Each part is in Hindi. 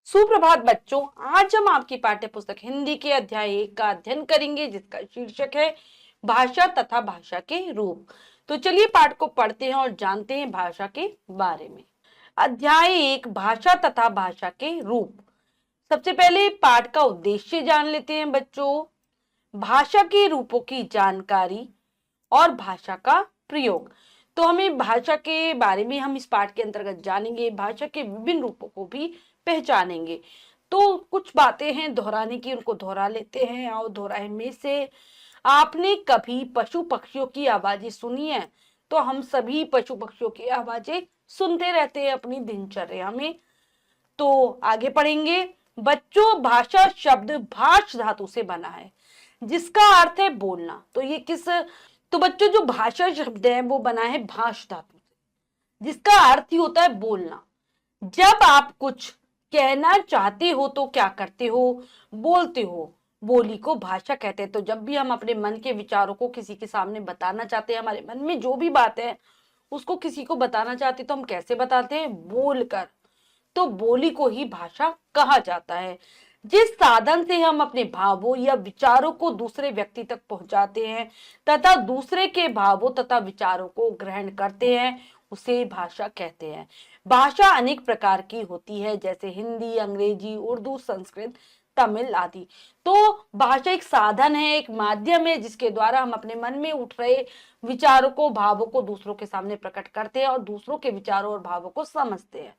सुप्रभात बच्चों। आज हम आपकी पाठ्य पुस्तक हिंदी के अध्याय 1 का अध्ययन करेंगे, जिसका शीर्षक है भाषा तथा भाषा के रूप। तो चलिए पाठ को पढ़ते हैं और जानते हैं भाषा के बारे में। अध्याय 1, भाषा तथा भाषा के रूप। सबसे पहले पाठ का उद्देश्य जान लेते हैं बच्चों। भाषा के रूपों की जानकारी और भाषा का प्रयोग। तो हमें भाषा के बारे में हम इस पाठ के अंतर्गत जानेंगे, भाषा के विभिन्न रूपों को भी पहचानेंगे। तो कुछ बातें हैं दोहराने की, उनको दोहरा लेते हैं। और दोहराए में से आपने कभी पशु पक्षियों की आवाजें सुनी है? तो हम सभी पशु पक्षियों की आवाजें सुनते रहते हैं अपनी दिनचर्या में। तो आगे पढ़ेंगे बच्चों। भाषा शब्द भाष धातु से बना है, जिसका अर्थ है बोलना। तो ये किस तो बच्चों, जो भाषा शब्द है वो बना है भाष धातु से, जिसका अर्थ ही होता है बोलना। जब आप कुछ कहना चाहते हो तो क्या करते हो? बोलते हो। बोली को भाषा कहते हैं। तो जब भी हम अपने मन के विचारों को किसी के सामने बताना चाहते हैं, हमारे मन में जो भी बात है उसको किसी को बताना चाहते हैं, तो हम कैसे बताते हैं? बोलकर। तो बोली को ही भाषा कहा जाता है। जिस साधन से हम अपने भावों या विचारों को दूसरे व्यक्ति तक पहुंचाते हैं तथा दूसरे के भावों तथा विचारों को ग्रहण करते हैं, उसे भाषा कहते हैं। भाषा अनेक प्रकार की होती है, जैसे हिंदी, अंग्रेजी, उर्दू, संस्कृत, तमिल आदि। तो भाषा एक साधन है, एक माध्यम है, जिसके द्वारा हम अपने मन में उठ रहे विचारों को, भावों को दूसरों के सामने प्रकट करते हैं और दूसरों के विचारों और भावों को समझते हैं।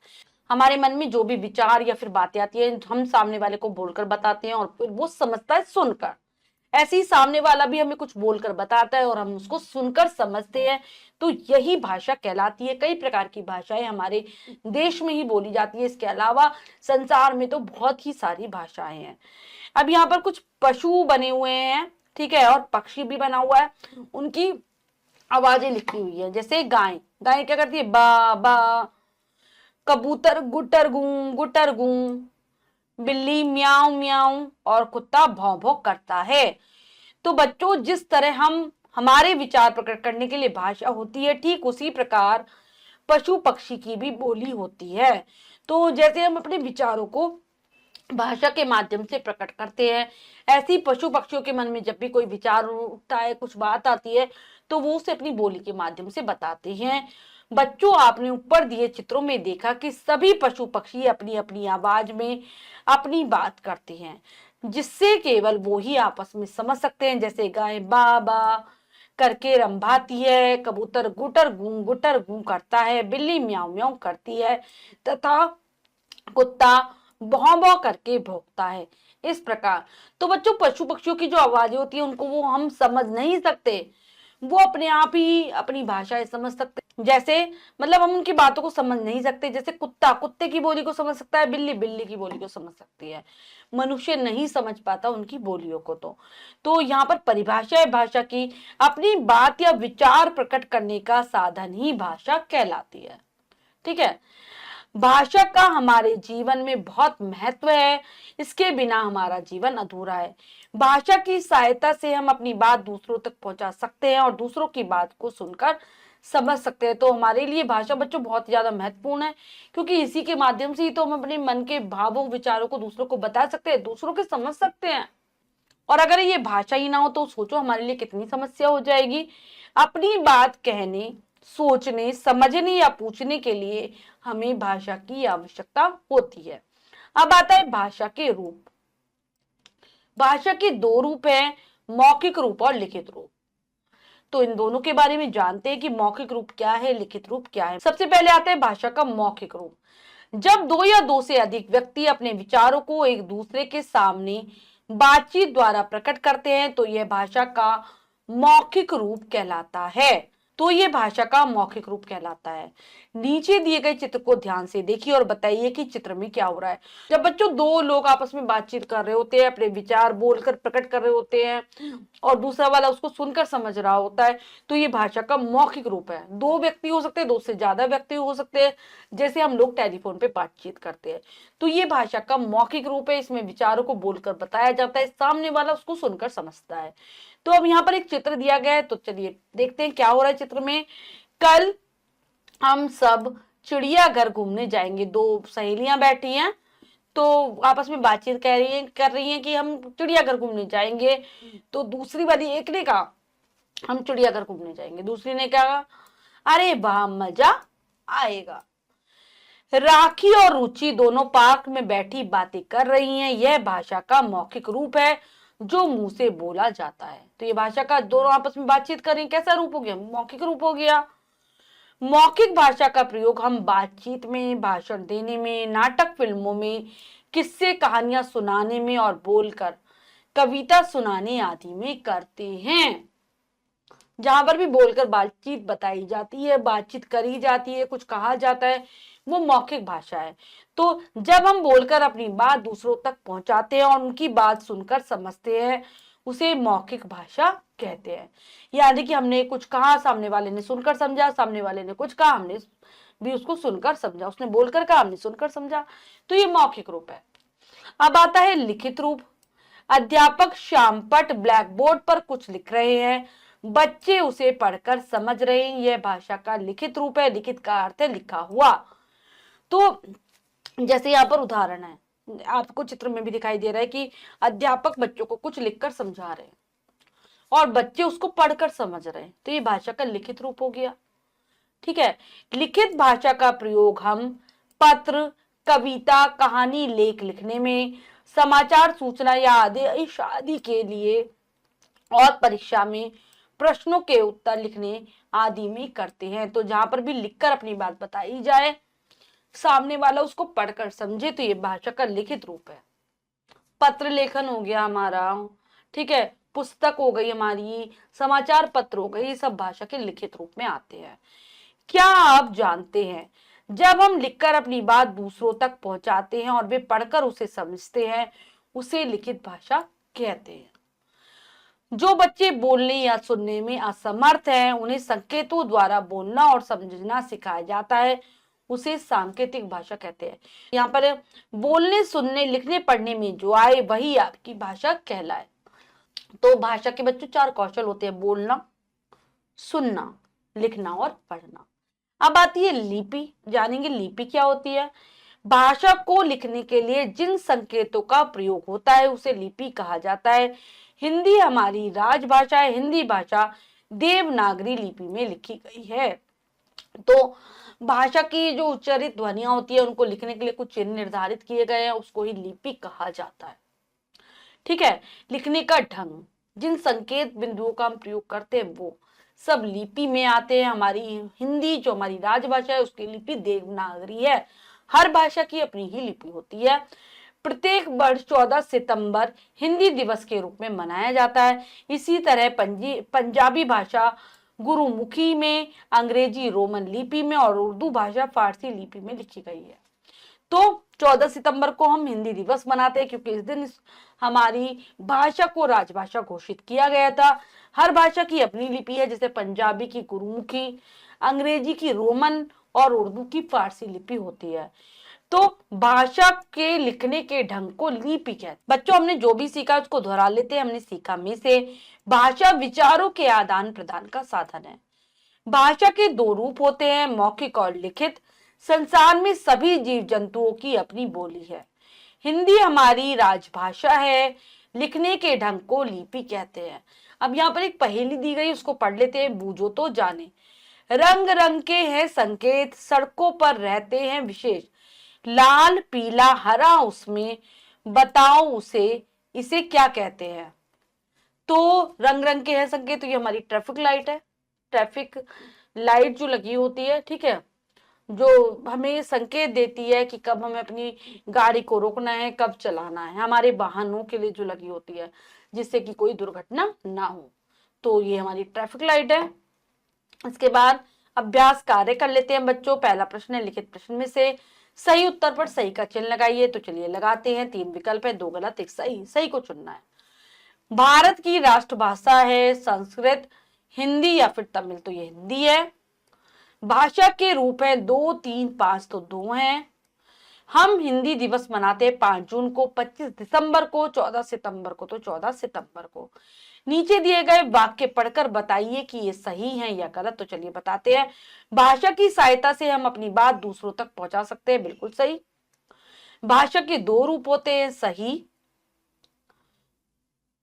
हमारे मन में जो भी विचार या फिर बातें आती है, हम सामने वाले को बोलकर बताते हैं और फिर वो समझता है सुनकर। ऐसे ही सामने वाला भी हमें कुछ बोलकर बताता है और हम उसको सुनकर समझते हैं। तो यही भाषा कहलाती है। कई प्रकार की भाषाएं हमारे देश में ही बोली जाती है, इसके अलावा संसार में तो बहुत ही सारी भाषाएं हैं। अब यहाँ पर कुछ पशु बने हुए हैं, ठीक है, और पक्षी भी बना हुआ है। उनकी आवाजें लिखी हुई है। जैसे गाय, गाय क्या करती है? बा बा। कबूतर गुटर गूं गुटर गूं, बिल्ली म्याऊं म्याऊं और कुत्ता भौं भौं करता है। तो बच्चों, जिस तरह हम हमारे विचार प्रकट करने के लिए भाषा होती है, ठीक उसी प्रकार पशु पक्षी की भी बोली होती है। तो जैसे हम अपने विचारों को भाषा के माध्यम से प्रकट करते हैं, ऐसी पशु पक्षियों के मन में जब भी कोई विचार उठता है, कुछ बात आती है, तो वो उसे अपनी बोली के माध्यम से बताते हैं। बच्चों, आपने ऊपर दिए चित्रों में देखा कि सभी पशु पक्षी अपनी अपनी आवाज में अपनी बात करते हैं, जिससे केवल वो ही आपस में समझ सकते हैं। जैसे गाय बा बा करके रंभाती है, कबूतर गुटर गूं करता है, बिल्ली म्याऊं म्याऊं करती है तथा कुत्ता भौं भौं करके भौंकता है। इस प्रकार तो बच्चों, पशु पक्षियों की जो आवाजें होती है उनको वो हम समझ नहीं सकते, वो अपने आप ही अपनी भाषाएं समझ सकते। जैसे मतलब हम उनकी बातों को समझ नहीं सकते। जैसे कुत्ता कुत्ते की बोली को समझ सकता है, बिल्ली बिल्ली की बोली को समझ सकती है, मनुष्य नहीं समझ पाता उनकी बोलियों को। तो यहाँ पर परिभाषा है भाषा की, अपनी बात या विचार प्रकट करने का साधन ही भाषा कहलाती है। ठीक है। भाषा का हमारे जीवन में बहुत महत्व है, इसके बिना हमारा जीवन अधूरा है। भाषा की सहायता से हम अपनी बात दूसरों तक पहुंचा सकते हैं और दूसरों की बात को सुनकर समझ सकते हैं। तो हमारे लिए भाषा बच्चों बहुत ज्यादा महत्वपूर्ण है, क्योंकि इसी के माध्यम से ही तो हम अपने मन के भावों विचारों को दूसरों को बता सकते हैं, दूसरों के समझ सकते हैं। और अगर ये भाषा ही ना हो तो सोचो हमारे लिए कितनी समस्या हो जाएगी। अपनी बात कहने, सोचने, समझने या पूछने के लिए हमें भाषा की आवश्यकता होती है। अब आता है भाषा के रूप। भाषा के दो रूप हैं, मौखिक रूप और लिखित रूप। तो इन दोनों के बारे में जानते हैं कि मौखिक रूप क्या है, लिखित रूप क्या है। सबसे पहले आता है भाषा का मौखिक रूप। जब दो या दो से अधिक व्यक्ति अपने विचारों को एक दूसरे के सामने बातचीत द्वारा प्रकट करते हैं, तो यह भाषा का मौखिक रूप कहलाता है। नीचे दिए गए चित्र को ध्यान से देखिए और बताइए कि चित्र में क्या हो रहा है। जब बच्चों दो लोग आपस में बातचीत कर रहे होते हैं, अपने विचार बोलकर प्रकट कर रहे होते हैं और दूसरा वाला उसको सुनकर समझ रहा होता है, तो ये भाषा का मौखिक रूप है। दो व्यक्ति हो सकते हैं, दो से ज्यादा व्यक्ति हो सकते हैं, जैसे हम लोग टेलीफोन पे बातचीत करते हैं। तो ये भाषा का मौखिक रूप है, इसमें विचारों को बोलकर बताया जाता है, सामने वाला उसको सुनकर समझता है। तो अब यहाँ पर एक चित्र दिया गया है, तो चलिए देखते हैं क्या हो रहा है चित्र में। कल हम सब चिड़ियाघर घूमने जाएंगे। दो सहेलियां बैठी हैं, तो आपस में बातचीत कर रही हैं कि हम चिड़ियाघर घूमने जाएंगे। तो दूसरी वाली एक ने कहा हम चिड़ियाघर घूमने जाएंगे, दूसरी ने कहा अरे वाह मजा आएगा। राखी और रुचि दोनों पार्क में बैठी बातें कर रही हैं। यह भाषा का मौखिक रूप है जो मुंह से बोला जाता है। तो ये भाषा का दोनों आपस में बातचीत कर रही हैं, कैसा रूप हो गया? मौखिक रूप हो गया। मौखिक भाषा का प्रयोग हम बातचीत में, भाषण देने में, नाटक फिल्मों में, किस्से कहानियां सुनाने में और बोलकर कविता सुनाने आदि में करते हैं। जहां पर भी बोलकर बातचीत बताई जाती है, बातचीत करी जाती है, कुछ कहा जाता है, वो मौखिक भाषा है। तो जब हम बोलकर अपनी बात दूसरों तक पहुंचाते हैं और उनकी बात सुनकर समझते हैं, उसे मौखिक भाषा कहते हैं। यानी कि हमने कुछ कहा, सामने वाले ने सुनकर समझा, सामने वाले ने कुछ कहा, हमने भी उसको सुनकर समझा, उसने बोलकर कहा, हमने सुनकर समझा, तो ये मौखिक रूप है। अब आता है लिखित रूप। अध्यापक श्यामपट ब्लैक बोर्ड पर कुछ लिख रहे हैं, बच्चे उसे पढ़कर समझ रहे हैं। यह भाषा का लिखित रूप है। लिखित का अर्थ है लिखा हुआ। तो जैसे यहाँ पर उदाहरण है, आपको चित्र में भी दिखाई दे रहा है कि अध्यापक बच्चों को कुछ लिखकर समझा रहे हैं और बच्चे उसको पढ़कर समझ रहे हैं, तो ये भाषा का लिखित रूप हो गया। ठीक है। लिखित भाषा का प्रयोग हम पत्र, कविता, कहानी, लेख लिखने में, समाचार, सूचना या आदेश आदि के लिए और परीक्षा में प्रश्नों के उत्तर लिखने आदि में करते हैं। तो जहां पर भी लिखकर अपनी बात बताई जाए, सामने वाला उसको पढ़कर समझे, तो ये भाषा का लिखित रूप है। पत्र लेखन हो गया हमारा, ठीक है, पुस्तक हो गई हमारी, समाचार पत्र हो गए, ये सब भाषा के लिखित रूप में आते हैं। क्या आप जानते हैं, जब हम लिखकर अपनी बात दूसरों तक पहुंचाते हैं और वे पढ़कर उसे समझते हैं, उसे लिखित भाषा कहते हैं। जो बच्चे बोलने या सुनने में असमर्थ हैं, उन्हें संकेतों द्वारा बोलना और समझना सिखाया जाता है, उसे सांकेतिक भाषा कहते हैं। यहाँ पर बोलने, सुनने, लिखने, पढ़ने में जो आए वही आपकी भाषा कहलाए। तो भाषा के बच्चों 4 कौशल होते हैं, बोलना, सुनना, लिखना और पढ़ना। अब आती है लिपि। जानेंगे लिपि क्या होती है। भाषा को लिखने के लिए जिन संकेतों का प्रयोग होता है उसे लिपि कहा जाता है। हिंदी हमारी राजभाषा है। हिंदी भाषा देवनागरी लिपि में लिखी गई है। तो भाषा की जो उच्चारित ध्वनियां होती है उनको लिखने के लिए कुछ चिन्ह निर्धारित किए गए हैं, उसको ही लिपि कहा जाता है। ठीक है। लिखने का ढंग, जिन संकेत बिंदुओं का हम प्रयोग करते हैं वो सब लिपि में आते हैं। हमारी हिंदी जो हमारी राजभाषा है उसकी लिपि देवनागरी है। हर भाषा की अपनी ही लिपि होती है। प्रत्येक वर्ष 14 सितंबर हिंदी दिवस के रूप में मनाया जाता है। इसी तरह पंजाबी भाषा गुरुमुखी में, अंग्रेजी रोमन लिपि में और उर्दू भाषा फारसी लिपि में लिखी गई है। तो 14 सितंबर को हम हिंदी दिवस मनाते हैं क्योंकि इस दिन हमारी भाषा को राजभाषा घोषित किया गया था। हर भाषा की अपनी लिपि है, जैसे पंजाबी की गुरुमुखी, अंग्रेजी की रोमन और उर्दू की फारसी लिपि होती है। तो भाषा के लिखने के ढंग को लिपि कहते हैं। बच्चों, हमने जो भी सीखा उसको दोहरा लेते हैं। हमने सीखा में से भाषा विचारों के आदान प्रदान का साधन है। भाषा के 2 रूप होते हैं, मौखिक और लिखित। संसार में सभी जीव जंतुओं की अपनी बोली है। हिंदी हमारी राजभाषा है। लिखने के ढंग को लिपि कहते हैं। अब यहाँ पर एक पहेली दी गई, उसको पढ़ लेते हैं, बूझो तो जाने। रंग रंग के हैं संकेत, सड़कों पर रहते हैं विशेष, लाल पीला हरा उसमें, बताओ उसे इसे क्या कहते हैं। तो रंग रंग के हैं संकेत, तो ये हमारी ट्रैफिक लाइट है। ट्रैफिक लाइट जो लगी होती है, ठीक है, जो हमें संकेत देती है कि कब हमें अपनी गाड़ी को रोकना है, कब चलाना है, हमारे वाहनों के लिए जो लगी होती है जिससे कि कोई दुर्घटना ना हो। तो ये हमारी ट्रैफिक लाइट है। इसके बाद अभ्यास कार्य कर लेते हैं बच्चों। पहला प्रश्न है, लिखित प्रश्न में से सही उत्तर पर सही का चिन्ह लगाइए। तो चलिए लगाते हैं। 3 विकल्प है, 2 गलत 1 सही। सही को चुनना है। भारत की राष्ट्रभाषा है संस्कृत, हिंदी या फिर तमिल, तो ये हिंदी है। भाषा के रूप है 2, 3, 5, तो 2 हैं। हम हिंदी दिवस मनाते हैं 5 जून को, 25 दिसंबर को, 14 सितंबर को, तो 14 सितंबर को। नीचे दिए गए वाक्य पढ़कर बताइए कि ये सही है या गलत। तो चलिए बताते हैं। भाषा की सहायता से हम अपनी बात दूसरों तक पहुंचा सकते हैं, बिल्कुल सही। भाषा के दो रूप होते हैं, सही,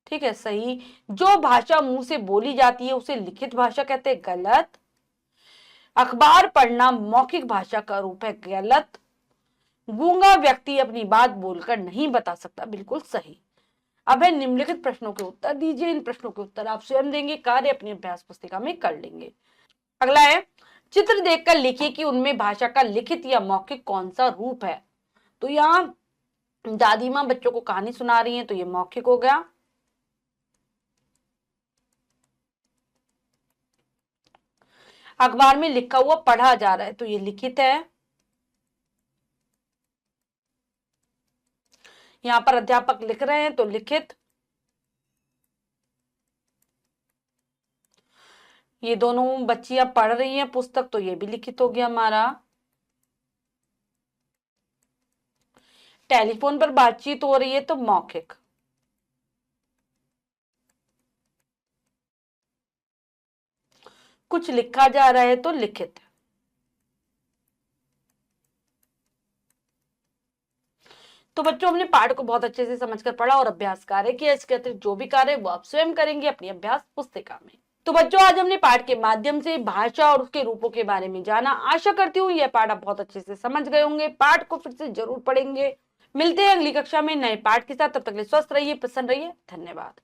ठीक है, सही। जो भाषा मुंह से बोली जाती है उसे लिखित भाषा कहते हैं, गलत। अखबार पढ़ना मौखिक भाषा का रूप है, गलत। गूंगा व्यक्ति अपनी बात बोलकर नहीं बता सकता, बिल्कुल सही। अब है निम्नलिखित प्रश्नों के उत्तर दीजिए। इन प्रश्नों के उत्तर आप स्वयं देंगे, कार्य अपनी अभ्यास पुस्तिका में कर लेंगे। अगला है, चित्र देखकर लिखिए कि उनमें भाषा का लिखित या मौखिक कौन सा रूप है। तो यहाँ दादी माँ बच्चों को कहानी सुना रही है, तो ये मौखिक हो गया। अखबार में लिखा हुआ पढ़ा जा रहा है, तो ये लिखित है। यहाँ पर अध्यापक लिख रहे हैं, तो लिखित। ये दोनों बच्चियां पढ़ रही हैं पुस्तक, तो ये भी लिखित हो गया हमारा। टेलीफोन पर बातचीत हो रही है, तो मौखिक। कुछ लिखा जा रहा है, तो लिखित। तो बच्चों, हमने पाठ को बहुत अच्छे से समझकर पढ़ा और अभ्यास कार्य किया। इसके अतिरिक्त जो भी कार्य वो आप स्वयं करेंगे अपनी अभ्यास पुस्तिका में। तो बच्चों, आज हमने पाठ के माध्यम से भाषा और उसके रूपों के बारे में जाना। आशा करती हूँ यह पाठ आप बहुत अच्छे से समझ गए होंगे। पाठ को फिर से जरूर पढ़ेंगे। मिलते हैं अगली कक्षा में नए पाठ के साथ। तब तक के लिए स्वस्थ रहिए, प्रसन्न रहिए। धन्यवाद।